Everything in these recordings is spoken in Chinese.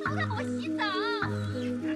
早让我洗澡！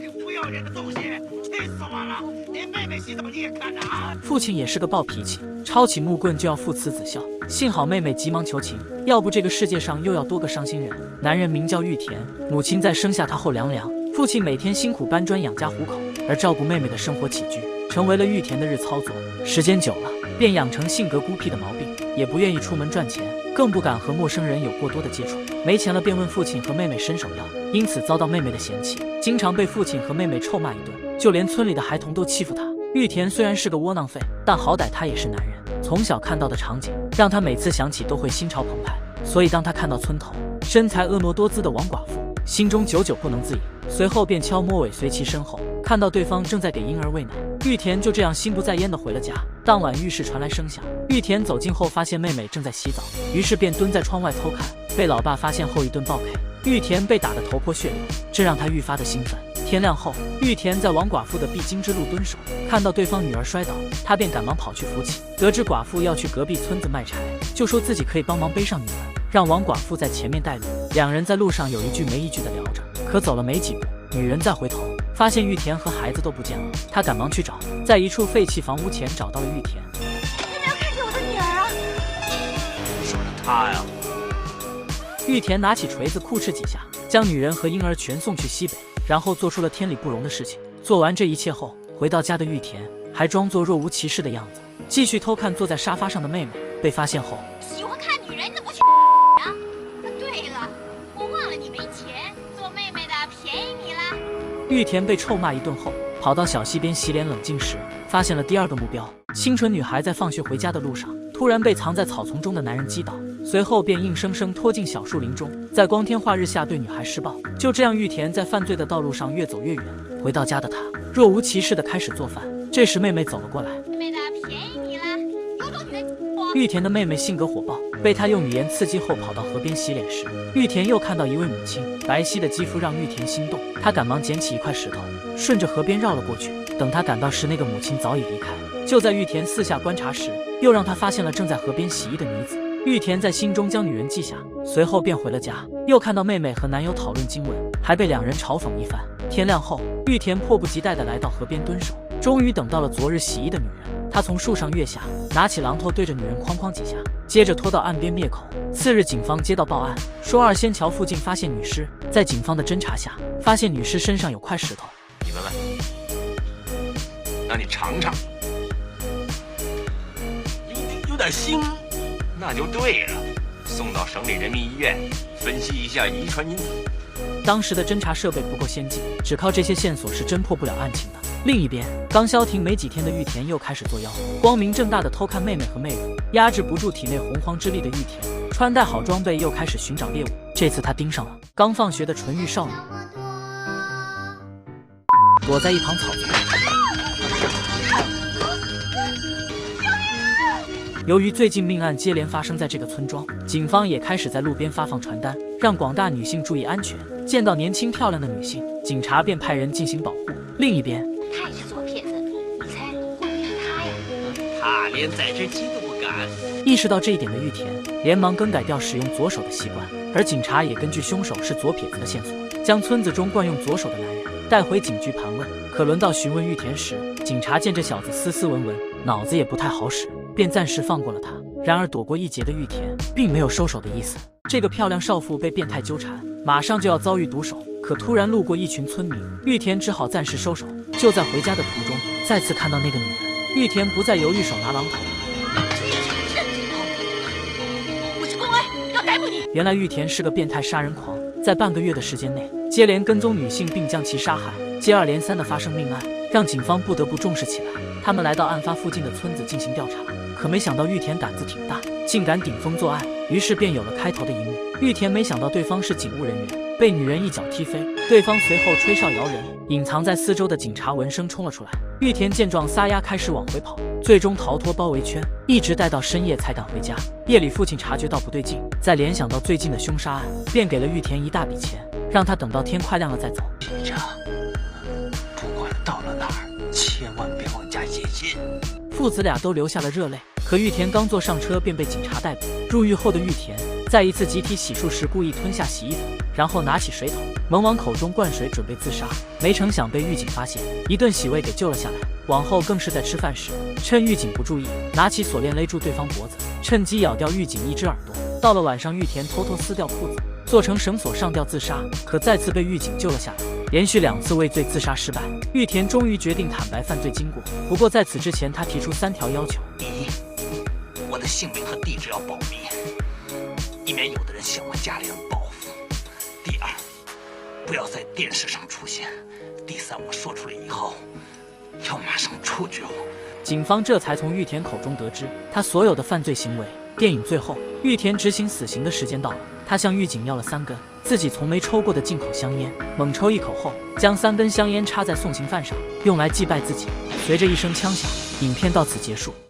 这不要脸的东西，气死我了！连妹妹洗澡你也看着啊！父亲也是个暴脾气，抄起木棍就要父慈子孝。幸好妹妹急忙求情，要不这个世界上又要多个伤心人。男人名叫玉田，母亲在生下他后凉凉。父亲每天辛苦搬砖养家糊口，而照顾妹妹的生活起居成为了玉田的日操作。时间久了，便养成性格孤僻的毛病，也不愿意出门赚钱，更不敢和陌生人有过多的接触。没钱了便问父亲和妹妹伸手要，因此遭到妹妹的嫌弃，经常被父亲和妹妹臭骂一顿，就连村里的孩童都欺负他。玉田虽然是个窝囊废，但好歹他也是男人，从小看到的场景让他每次想起都会心潮澎湃。所以当他看到村头身材婀娜多姿的王寡妇，心中久久不能自已，随后便悄摸尾随其身后，看到对方正在给婴儿喂奶，玉田就这样心不在焉地回了家。当晚浴室传来声响，玉田走近后发现妹妹正在洗澡，于是便蹲在窗外偷看，被老爸发现后一顿暴 K， 玉田被打得头破血流，这让他愈发的兴奋。天亮后，玉田在王寡妇的必经之路蹲守，看到对方女儿摔倒，他便赶忙跑去扶起。得知寡妇要去隔壁村子卖柴，就说自己可以帮忙背上女儿，让王寡妇在前面带路。两人在路上有一句没一句的聊着，可走了没几步，女人再回头发现玉田和孩子都不见了，她赶忙去找，在一处废弃房屋前找到了玉田。有没有看见我的女儿啊？说的他呀。玉田拿起锤子酷斥几下，将女人和婴儿全送去西北，然后做出了天理不容的事情。做完这一切后，回到家的玉田还装作若无其事的样子，继续偷看坐在沙发上的妹妹。被发现后，喜欢看女人你怎么不去啊？对了，我忘了你没钱，做妹妹的便宜你啦。玉田被臭骂一顿后，跑到小溪边洗脸冷静时，发现了第二个目标。清纯女孩在放学回家的路上，突然被藏在草丛中的男人击倒，随后便硬生生拖进小树林中，在光天化日下对女孩施暴。就这样，玉田在犯罪的道路上越走越远。回到家的他若无其事地开始做饭。这时妹妹走了过来，妹妹的便宜你啦，有种女人玉田的妹妹性格火爆，被他用语言刺激后跑到河边洗脸时，玉田又看到一位母亲，白皙的肌肤让玉田心动，他赶忙捡起一块石头，顺着河边绕了过去。等他赶到时，那个母亲早已离开。就在玉田四下观察时，又让他发现了正在河边洗衣的女子。玉田在心中将女人记下，随后便回了家，又看到妹妹和男友讨论经文，还被两人嘲讽一番。天亮后，玉田迫不及待地来到河边蹲守，终于等到了昨日洗衣的女人。他从树上跃下，拿起榔头对着女人哐哐几下，接着拖到岸边灭口。次日，警方接到报案，说二仙桥附近发现女尸。在警方的侦查下，发现女尸身上有块石头。你闻闻，那你尝尝，有点腥，那就对了。送到省里人民医院分析一下遗传因子。当时的侦查设备不够先进，只靠这些线索是侦破不了案情的。另一边，刚消停没几天的玉田又开始作妖，光明正大的偷看妹妹和妹夫，压制不住体内洪荒之力的玉田，穿戴好装备又开始寻找猎物。这次他盯上了刚放学的纯欲少女，躲在一旁草丛。由于最近命案接连发生在这个村庄，警方也开始在路边发放传单，让广大女性注意安全。见到年轻漂亮的女性，警察便派人进行保护。另一边，他也是左撇子，你猜会不会是他呀？他连宰只鸡都不敢。意识到这一点的玉田，连忙更改掉使用左手的习惯，而警察也根据凶手是左撇子的线索，将村子中惯用左手的男人带回警局盘问。可轮到询问玉田时，警察见这小子斯斯文文，脑子也不太好使，便暂时放过了他。然而躲过一劫的玉田并没有收手的意思，这个漂亮少妇被变态纠缠，马上就要遭遇毒手。可突然路过一群村民，玉田只好暂时收手。就在回家的途中，再次看到那个女人，玉田不再犹豫，手拿榔头。我是公安，要逮捕你！原来玉田是个变态杀人狂，在半个月的时间内，接连跟踪女性并将其杀害，接二连三的发生命案，让警方不得不重视起来。他们来到案发附近的村子进行调查，可没想到玉田胆子挺大，竟敢顶风作案，于是便有了开头的一幕。玉田没想到对方是警务人员，被女人一脚踢飞，对方随后吹哨摇人，隐藏在四周的警察闻声冲了出来。玉田见状撒丫开始往回跑，最终逃脱包围圈，一直待到深夜才敢回家。夜里父亲察觉到不对劲，再联想到最近的凶杀案，便给了玉田一大笔钱，让他等到天快亮了再走。记着，不管到了哪儿，千万别往家写信。父子俩都流下了热泪。可玉田刚坐上车便被警察逮捕。入狱后的玉田在一次集体洗漱时故意吞下洗衣粉，然后拿起水桶猛往口中灌水，准备自杀。没成想被狱警发现，一顿洗胃给救了下来。往后更是在吃饭时，趁狱警不注意，拿起锁链勒住对方脖子，趁机咬掉狱警一只耳朵。到了晚上，玉田偷偷撕掉裤子，做成绳索上吊自杀，可再次被狱警救了下来。连续2次畏罪自杀失败，玉田终于决定坦白犯罪经过。不过在此之前，他提出3条要求：第一，我的姓名和地址要保密，以免有的人向我家里人报复；第二，不要在电视上出现；第三，我说出来以后要马上处决我。警方这才从玉田口中得知他所有的犯罪行为。电影最后，玉田执行死刑的时间到了，他向狱警要了3根自己从没抽过的进口香烟，猛抽1口后，将3根香烟插在送刑犯上，用来祭拜自己。随着一声枪响，影片到此结束。